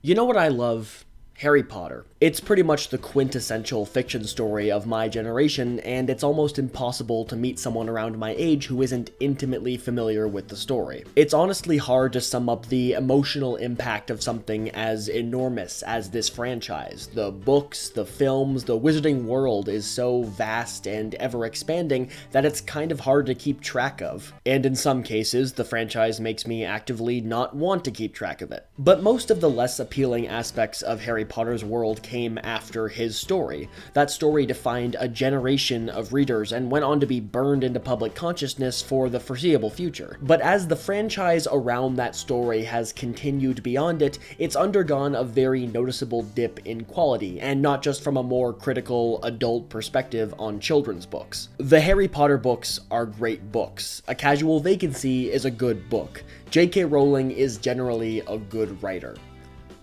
You know what I love? Harry Potter. It's pretty much the quintessential fiction story of my generation, and it's almost impossible to meet someone around my age who isn't intimately familiar with the story. It's honestly hard to sum up the emotional impact of something as enormous as this franchise. The books, the films, the wizarding world is so vast and ever-expanding that it's kind of hard to keep track of. And in some cases, the franchise makes me actively not want to keep track of it. But most of the less appealing aspects of Harry Potter's world came after his story. That story defined a generation of readers and went on to be burned into public consciousness for the foreseeable future. But as the franchise around that story has continued beyond it, it's undergone a very noticeable dip in quality, and not just from a more critical adult perspective on children's books. The Harry Potter books are great books. A Casual Vacancy is a good book. J.K. Rowling is generally a good writer.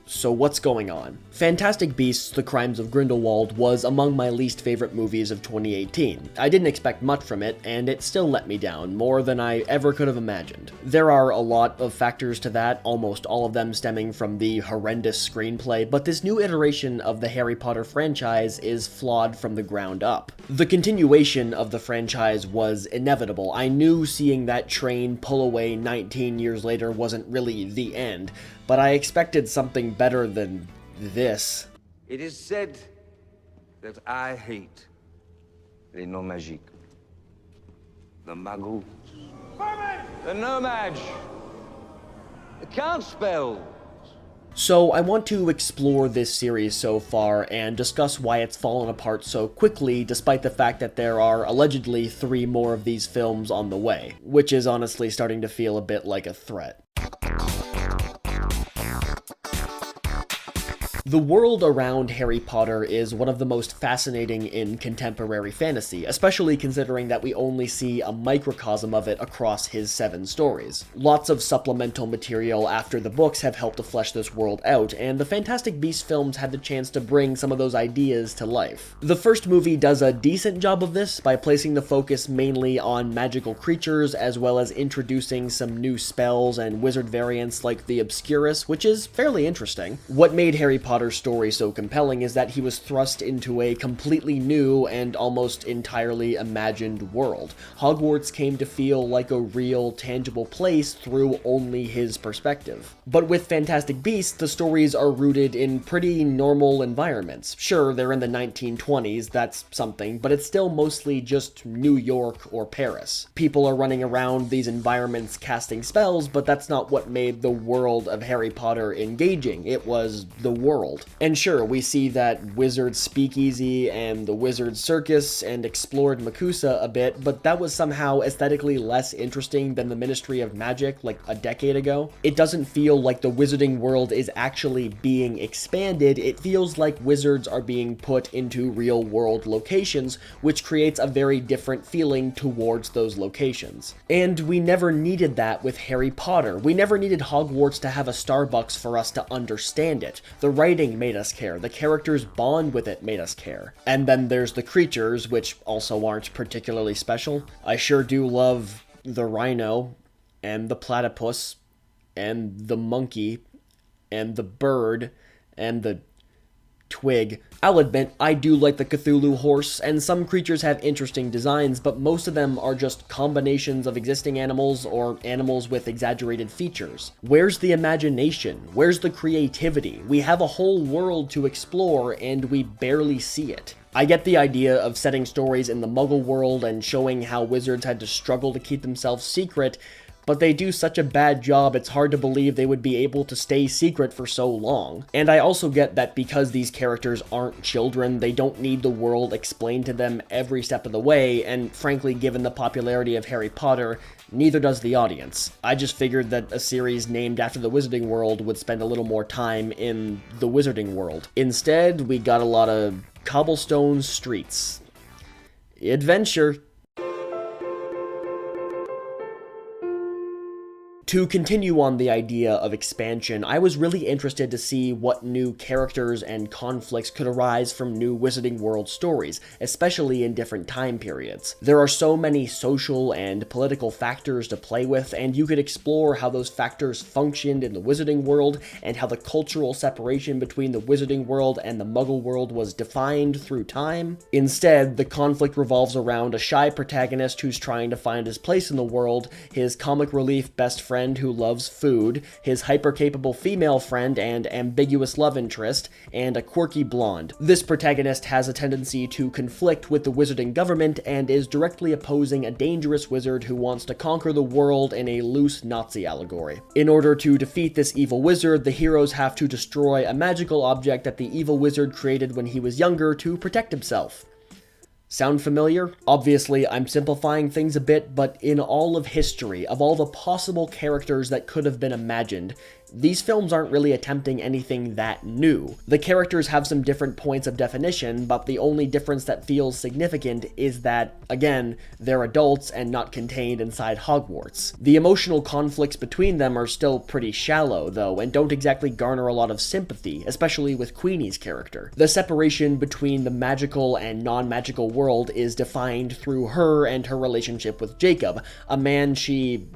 So what's going on? Fantastic Beasts: The Crimes of Grindelwald was among my least favorite movies of 2018. I didn't expect much from it, and it still let me down, more than I ever could have imagined. There are a lot of factors to that, almost all of them stemming from the horrendous screenplay, but this new iteration of the Harry Potter franchise is flawed from the ground up. The continuation of the franchise was inevitable. I knew seeing that train pull away 19 years later wasn't really the end, but I expected something better than this. It is said that I hate les noms magiques. The magou. The nomad. The count spell. So I want to explore this series so far and discuss why it's fallen apart so quickly, despite the fact that there are allegedly 3 more of these films on the way, which is honestly starting to feel a bit like a threat. The world around Harry Potter is one of the most fascinating in contemporary fantasy, especially considering that we only see a microcosm of it across his 7 stories. Lots of supplemental material after the books have helped to flesh this world out, and the Fantastic Beasts films had the chance to bring some of those ideas to life. The first movie does a decent job of this by placing the focus mainly on magical creatures, as well as introducing some new spells and wizard variants like the Obscurus, which is fairly interesting. What made Harry Potter's story so compelling is that he was thrust into a completely new and almost entirely imagined world. Hogwarts came to feel like a real, tangible place through only his perspective. But with Fantastic Beasts, the stories are rooted in pretty normal environments. Sure, they're in the 1920s, that's something, but it's still mostly just New York or Paris. People are running around these environments casting spells, but that's not what made the world of Harry Potter engaging. It was the world. And sure, we see that wizard speakeasy and the wizard circus and explored Makusa a bit, but that was somehow aesthetically less interesting than the Ministry of Magic like a decade ago. It doesn't feel like the wizarding world is actually being expanded. It feels like wizards are being put into real world locations, which creates a very different feeling towards those locations. And we never needed that with Harry Potter. We never needed Hogwarts to have a Starbucks for us to understand it. The writing made us care. The characters' bond with it made us care. And then there's the creatures, which also aren't particularly special. I sure do love the rhino, and the platypus, and the monkey, and the bird, and the twig. I'll admit, I do like the Cthulhu horse, and some creatures have interesting designs, but most of them are just combinations of existing animals or animals with exaggerated features. Where's the imagination? Where's the creativity? We have a whole world to explore, and we barely see it. I get the idea of setting stories in the Muggle world and showing how wizards had to struggle to keep themselves secret, but they do such a bad job it's hard to believe they would be able to stay secret for so long. And I also get that because these characters aren't children, they don't need the world explained to them every step of the way, and frankly, given the popularity of Harry Potter, neither does the audience. I just figured that a series named after the Wizarding World would spend a little more time in the Wizarding World. Instead, we got a lot of cobblestone streets. Adventure. To continue on the idea of expansion, I was really interested to see what new characters and conflicts could arise from new Wizarding World stories, especially in different time periods. There are so many social and political factors to play with, and you could explore how those factors functioned in the Wizarding World, and how the cultural separation between the Wizarding World and the Muggle world was defined through time. Instead, the conflict revolves around a shy protagonist who's trying to find his place in the world, his comic relief best friend who loves food, his hyper-capable female friend and ambiguous love interest, and a quirky blonde. This protagonist has a tendency to conflict with the wizarding government and is directly opposing a dangerous wizard who wants to conquer the world in a loose Nazi allegory. In order to defeat this evil wizard, the heroes have to destroy a magical object that the evil wizard created when he was younger to protect himself. Sound familiar? Obviously, I'm simplifying things a bit, but in all of history, of all the possible characters that could have been imagined, these films aren't really attempting anything that new. The characters have some different points of definition, but the only difference that feels significant is that, again, they're adults and not contained inside Hogwarts. The emotional conflicts between them are still pretty shallow, though, and don't exactly garner a lot of sympathy, especially with Queenie's character. The separation between the magical and non-magical world is defined through her and her relationship with Jacob, a man she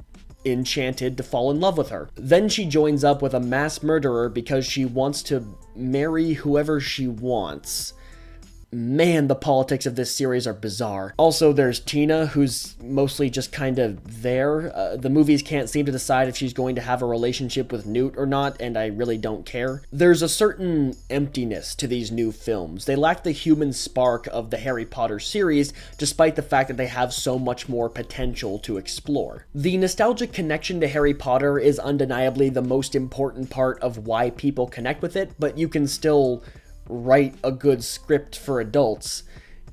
enchanted to fall in love with her. Then she joins up with a mass murderer because she wants to marry whoever she wants. Man, the politics of this series are bizarre. Also, there's Tina, who's mostly just kind of there. The movies can't seem to decide if she's going to have a relationship with Newt or not, and I really don't care. There's a certain emptiness to these new films. They lack the human spark of the Harry Potter series, despite the fact that they have so much more potential to explore. The nostalgic connection to Harry Potter is undeniably the most important part of why people connect with it, but you can still write a good script for adults.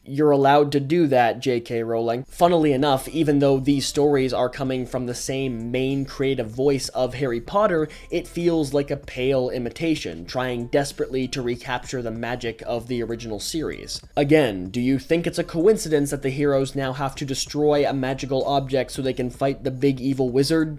You're allowed to do that, J.K. Rowling. Funnily enough, even though these stories are coming from the same main creative voice of Harry Potter, it feels like a pale imitation, trying desperately to recapture the magic of the original series. Again, do you think it's a coincidence that the heroes now have to destroy a magical object so they can fight the big evil wizard?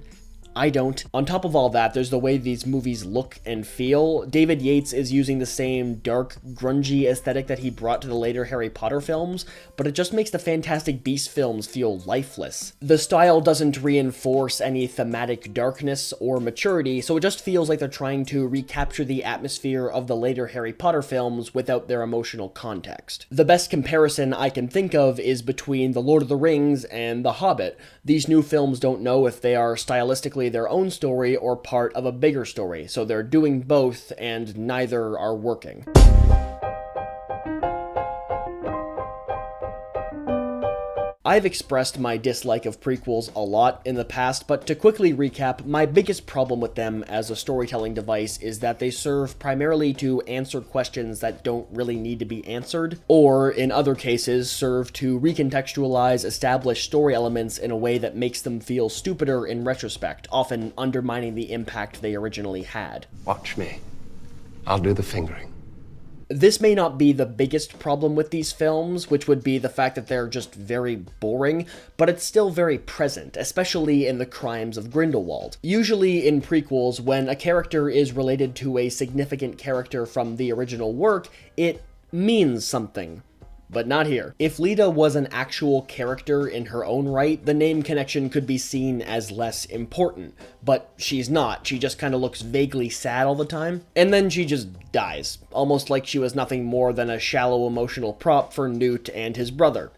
I don't. On top of all that, there's the way these movies look and feel. David Yates is using the same dark, grungy aesthetic that he brought to the later Harry Potter films, but it just makes the Fantastic Beasts films feel lifeless. The style doesn't reinforce any thematic darkness or maturity, so it just feels like they're trying to recapture the atmosphere of the later Harry Potter films without their emotional context. The best comparison I can think of is between The Lord of the Rings and The Hobbit. These new films don't know if they are stylistically their own story or part of a bigger story, so they're doing both and neither are working. I've expressed my dislike of prequels a lot in the past, but to quickly recap, my biggest problem with them as a storytelling device is that they serve primarily to answer questions that don't really need to be answered, or, in other cases, serve to recontextualize established story elements in a way that makes them feel stupider in retrospect, often undermining the impact they originally had. Watch me. I'll do the fingering. This may not be the biggest problem with these films, which would be the fact that they're just very boring, but it's still very present, especially in The Crimes of Grindelwald. Usually in prequels, when a character is related to a significant character from the original work, it means something. But not here. If Lita was an actual character in her own right, the name connection could be seen as less important. But she's not. She just kind of looks vaguely sad all the time. And then she just dies, almost like she was nothing more than a shallow emotional prop for Newt and his brother.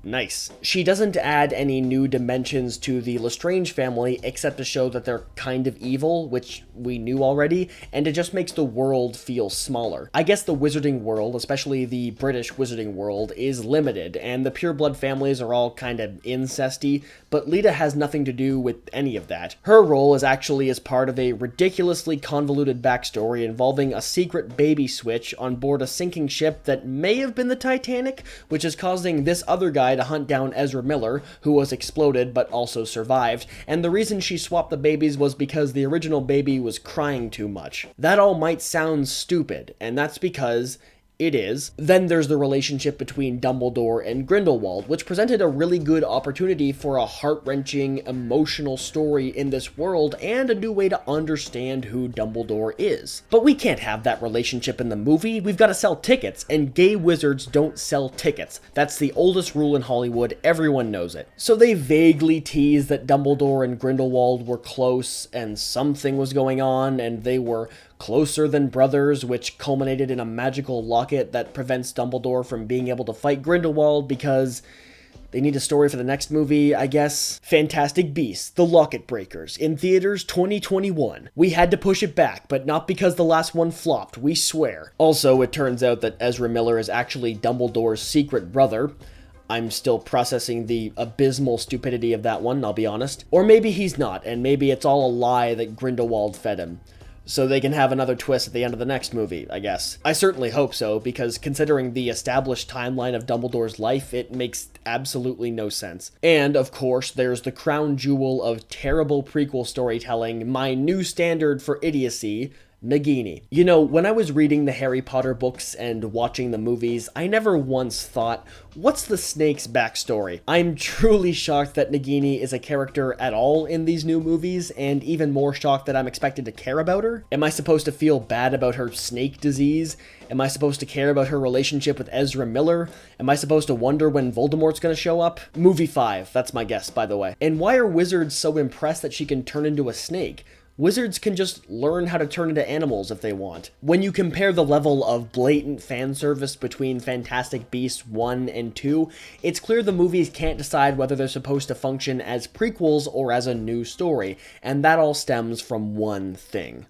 Nice. She doesn't add any new dimensions to the Lestrange family except to show that they're kind of evil, which we knew already, and it just makes the world feel smaller. I guess the wizarding world, especially the British wizarding world, is limited, and the pureblood families are all kind of incesty, but Lita has nothing to do with any of that. Her role is actually as part of a ridiculously convoluted backstory involving a secret baby switch on board a sinking ship that may have been the Titanic, which is causing this other guy to hunt down Ezra Miller, who was exploded but also survived, and the reason she swapped the babies was because the original baby was crying too much. That all might sound stupid, and that's because it is. Then there's the relationship between Dumbledore and Grindelwald, which presented a really good opportunity for a heart-wrenching, emotional story in this world and a new way to understand who Dumbledore is. But we can't have that relationship in the movie. We've got to sell tickets, and gay wizards don't sell tickets. That's the oldest rule in Hollywood. Everyone knows it. So they vaguely tease that Dumbledore and Grindelwald were close and something was going on, and they were closer than brothers, which culminated in a magical locket that prevents Dumbledore from being able to fight Grindelwald because they need a story for the next movie, I guess. Fantastic Beasts: The Locket Breakers, in theaters 2021. We had to push it back, but not because the last one flopped, we swear. Also, it turns out that Ezra Miller is actually Dumbledore's secret brother. I'm still processing the abysmal stupidity of that one, I'll be honest. Or maybe he's not, and maybe it's all a lie that Grindelwald fed him, so they can have another twist at the end of the next movie, I guess. I certainly hope so, because considering the established timeline of Dumbledore's life, it makes absolutely no sense. And, of course, there's the crown jewel of terrible prequel storytelling, my new standard for idiocy, Nagini. You know, when I was reading the Harry Potter books and watching the movies, I never once thought, what's the snake's backstory? I'm truly shocked that Nagini is a character at all in these new movies, and even more shocked that I'm expected to care about her. Am I supposed to feel bad about her snake disease? Am I supposed to care about her relationship with Ezra Miller? Am I supposed to wonder when Voldemort's gonna show up? Movie 5, that's my guess, by the way. And why are wizards so impressed that she can turn into a snake? Wizards can just learn how to turn into animals if they want. When you compare the level of blatant fan service between Fantastic Beasts 1 and 2, it's clear the movies can't decide whether they're supposed to function as prequels or as a new story, and that all stems from one thing.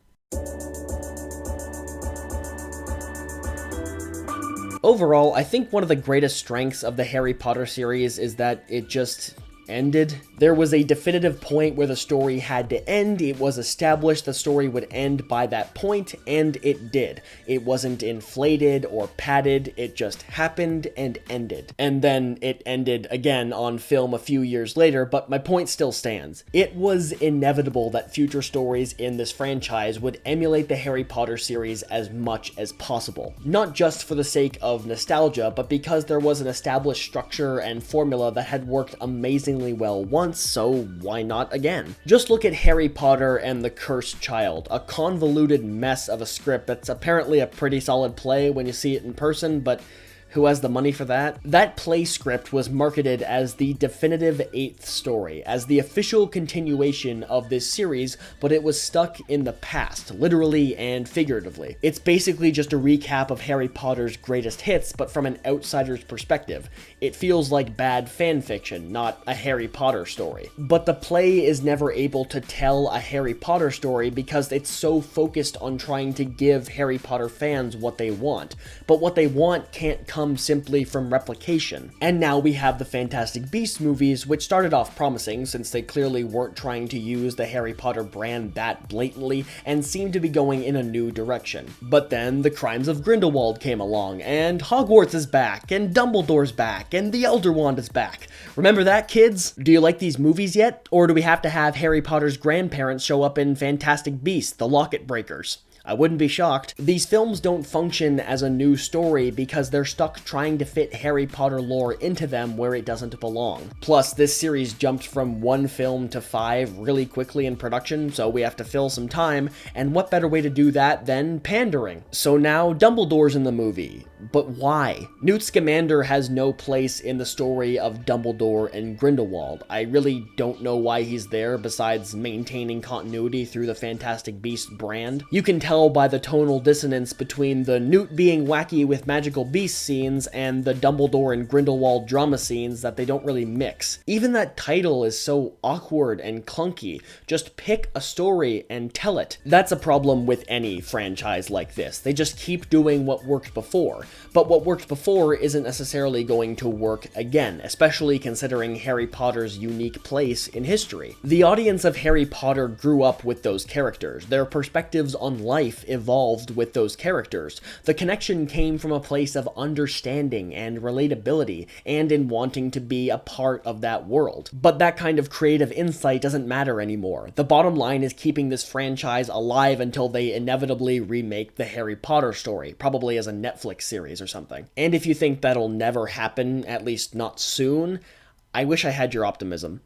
Overall, I think one of the greatest strengths of the Harry Potter series is that it just ended. There was a definitive point where the story had to end. It was established the story would end by that point, and it did. It wasn't inflated or padded, it just happened and ended. And then it ended again on film a few years later, but my point still stands. It was inevitable that future stories in this franchise would emulate the Harry Potter series as much as possible. Not just for the sake of nostalgia, but because there was an established structure and formula that had worked amazingly well once, so why not again? Just look at Harry Potter and the Cursed Child, a convoluted mess of a script that's apparently a pretty solid play when you see it in person, but who has the money for that? That play script was marketed as the definitive 8th story, as the official continuation of this series, but it was stuck in the past, literally and figuratively. It's basically just a recap of Harry Potter's greatest hits, but from an outsider's perspective. It feels like bad fan fiction, not a Harry Potter story. But the play is never able to tell a Harry Potter story because it's so focused on trying to give Harry Potter fans what they want. But what they want can't come simply from replication. And now we have the Fantastic Beasts movies, which started off promising since they clearly weren't trying to use the Harry Potter brand that blatantly and seemed to be going in a new direction. But then the Crimes of Grindelwald came along, and Hogwarts is back, and Dumbledore's back, and the Elder Wand is back. Remember that, kids? Do you like these movies yet? Or do we have to have Harry Potter's grandparents show up in Fantastic Beasts: The Locket Breakers? I wouldn't be shocked. These films don't function as a new story because they're stuck trying to fit Harry Potter lore into them where it doesn't belong. Plus, this series jumped from 1 film to 5 really quickly in production, so we have to fill some time, and what better way to do that than pandering? So now Dumbledore's in the movie. But why? Newt Scamander has no place in the story of Dumbledore and Grindelwald. I really don't know why he's there besides maintaining continuity through the Fantastic Beasts brand. You can tell by the tonal dissonance between the Newt being wacky with magical beast scenes and the Dumbledore and Grindelwald drama scenes that they don't really mix. Even that title is so awkward and clunky. Just pick a story and tell it. That's a problem with any franchise like this. They just keep doing what worked before. But what worked before isn't necessarily going to work again, especially considering Harry Potter's unique place in history. The audience of Harry Potter grew up with those characters. Their perspectives on life evolved with those characters. The connection came from a place of understanding and relatability, and in wanting to be a part of that world. But that kind of creative insight doesn't matter anymore. The bottom line is keeping this franchise alive until they inevitably remake the Harry Potter story, probably as a Netflix series. series or something. And if you think that'll never happen, at least not soon, I wish I had your optimism.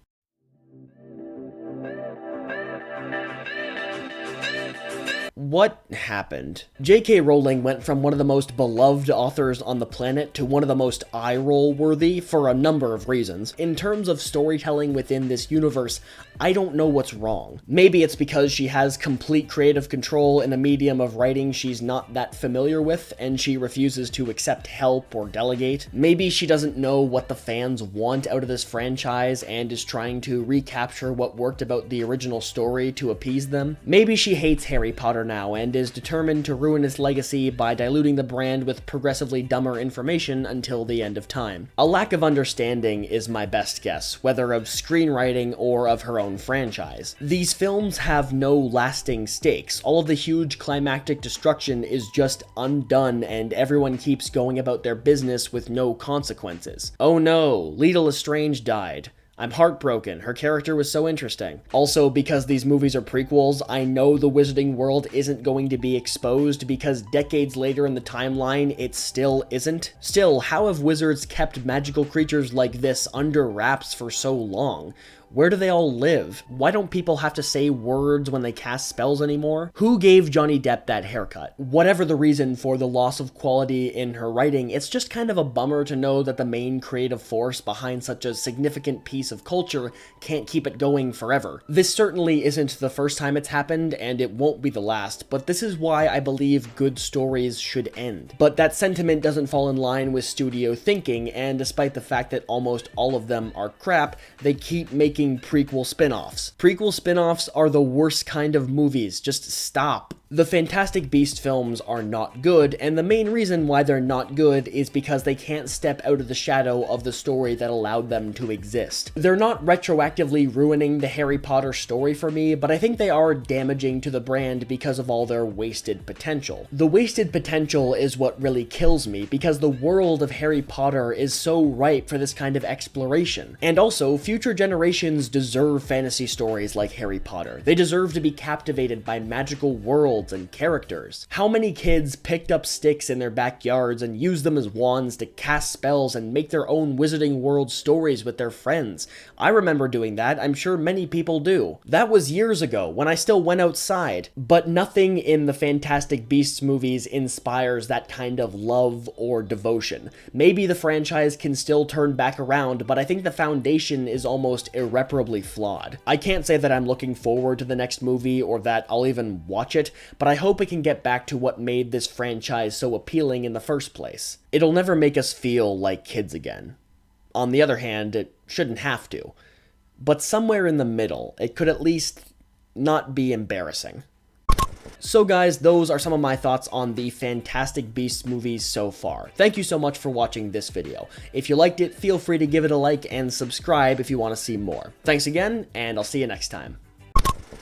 What happened? J.K. Rowling went from one of the most beloved authors on the planet to one of the most eye-roll worthy for a number of reasons. In terms of storytelling within this universe, I don't know what's wrong. Maybe it's because she has complete creative control in a medium of writing she's not that familiar with, and she refuses to accept help or delegate. Maybe she doesn't know what the fans want out of this franchise and is trying to recapture what worked about the original story to appease them. Maybe she hates Harry Potter now and is determined to ruin its legacy by diluting the brand with progressively dumber information until the end of time. A lack of understanding is my best guess, whether of screenwriting or of her own franchise. These films have no lasting stakes. All of the huge climactic destruction is just undone and everyone keeps going about their business with no consequences. Oh no, Leta Lestrange died. I'm heartbroken. Her character was so interesting. Also, because these movies are prequels, I know the wizarding world isn't going to be exposed because decades later in the timeline, it still isn't. Still, how have wizards kept magical creatures like this under wraps for so long? Where do they all live? Why don't people have to say words when they cast spells anymore? Who gave Johnny Depp that haircut? Whatever the reason for the loss of quality in her writing, it's just kind of a bummer to know that the main creative force behind such a significant piece of culture can't keep it going forever. This certainly isn't the first time it's happened, and it won't be the last, but this is why I believe good stories should end. But that sentiment doesn't fall in line with studio thinking, and despite the fact that almost all of them are crap, they keep making prequel spin-offs. Prequel spin-offs are the worst kind of movies. Just stop. The Fantastic Beasts films are not good, and the main reason why they're not good is because they can't step out of the shadow of the story that allowed them to exist. They're not retroactively ruining the Harry Potter story for me, but I think they are damaging to the brand because of all their wasted potential. The wasted potential is what really kills me, because the world of Harry Potter is so ripe for this kind of exploration. And also, future generations deserve fantasy stories like Harry Potter. They deserve to be captivated by magical worlds and characters. How many kids picked up sticks in their backyards and used them as wands to cast spells and make their own Wizarding World stories with their friends? I remember doing that. I'm sure many people do. That was years ago, when I still went outside. But nothing in the Fantastic Beasts movies inspires that kind of love or devotion. Maybe the franchise can still turn back around, but I think the foundation is almost irreparably flawed. I can't say that I'm looking forward to the next movie or that I'll even watch it, but I hope it can get back to what made this franchise so appealing in the first place. It'll never make us feel like kids again. On the other hand, it shouldn't have to. But somewhere in the middle, it could at least not be embarrassing. So guys, those are some of my thoughts on the Fantastic Beasts movies so far. Thank you so much for watching this video. If you liked it, feel free to give it a like and subscribe if you want to see more. Thanks again, and I'll see you next time.